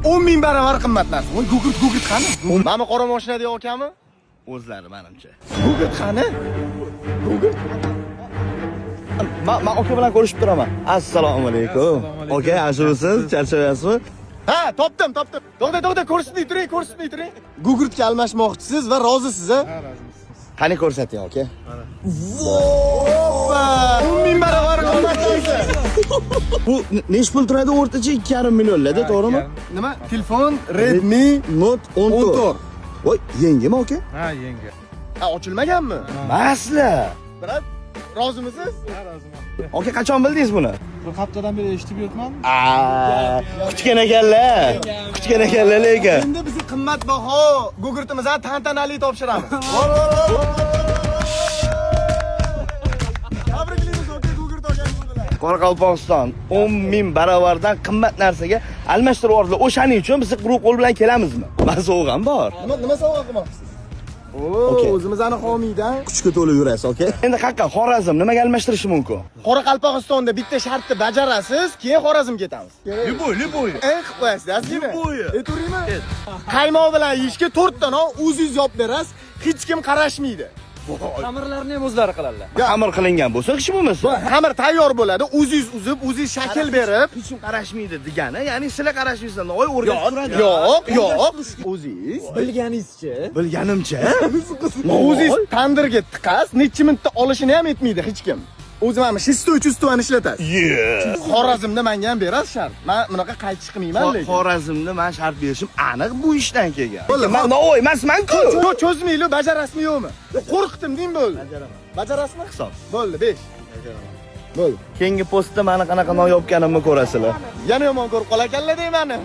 10.000 barobar qimmat narsa. Voy, gugurt qani? Mana qora mashina degan akami? O'zlari menimcha. Gugurt qani? Gugurt. Men aka bilan ko'rishib turaman. Assalomu alaykum. Aka, yaxshimisiz? Charchavyapsizmi? Ha, topdim. To'xta, ko'rsatmay turing. Gugurtga almashmoqchisiz va rozisiz, ha? Ha, rozimiz. Qani ko'rsating, aka. Vopa! 10.000 barobar qimmatlansa. Bu nech pul turadi o'rtacha 2,5 millionlarda, to'g'rimi? Nima? Telefon Redmi Note 14. Voy, yengimi, aka? Ha, yangi. Ha, ochilmaganmi? Masla. Brat, rozimisiz? Ha, roziman. Aka, qachon bildingiz buni? Bir haftadan beri eshitib yuribman. Kutgan ekanlar lekin. Endi bizni qimmatbaho gugurtimizni tantanali topshiramiz. Tabriklaymiz aka, gugurt olganimiz bilan. Qoraqalpog'iston 10.000 barobardan qimmat narsaga almashtirib yubordilar. O'shaning uchun biz quruq qo'l bilan kelamizmi? Men sovg'am bor. Nima sovg'a qilmoqchisiz? O'zimizni homiydan kuchga to'lib yurasiz, aka. Endi haqiqatan Xorazm nimaga almashtirishi mumkin? Qoraqalpog'istonda bitta shartni bajarasiz, keyin Xorazmga ketamiz. Liboy. Qilib qo'yasiz, asliga. Turaymi? Qaymoq bilan yeyishga 4 ta o'zingiz yopib berasiz, hech kim qarashmaydi. Xamirlarni ham o'zlari qiladilar. Xamir qilingan bo'lsa, hech bo'lmasa. Xamir tayyor bo'ladi, o'zingiz uzib, o'zingiz shakl berib, hech kim qarashmaydi degani, ya'ni sizlar qarashmaysizlar, oy o'rganib turadi. Yo'q. O'zingiz Bilganingizcha. bilganimcha, o'zingiz tandirga tiqasiz, necha minutda olishini ham aytmaydi hech kim. O'zim ham 300 tuvan ishlatasiz. Xorazmda menga ham berasiz shart. Men bunaqa qaytish qilmayman lekin. Xorazmda men shart berishim aniq bu ishdan kelgan. Men Navoiy emasman-ku. Cho'zmayli, bajarasizmi yo'qmi? Qo'rqdim deng bo'ldi. Bajarasizmi hisob? Bo'ldi, 5. Bo'ldi. Keyingi postda meni qanaqa noyobganimni ko'rasizlar. Yana yomon ko'rib qolarkanlar deymani.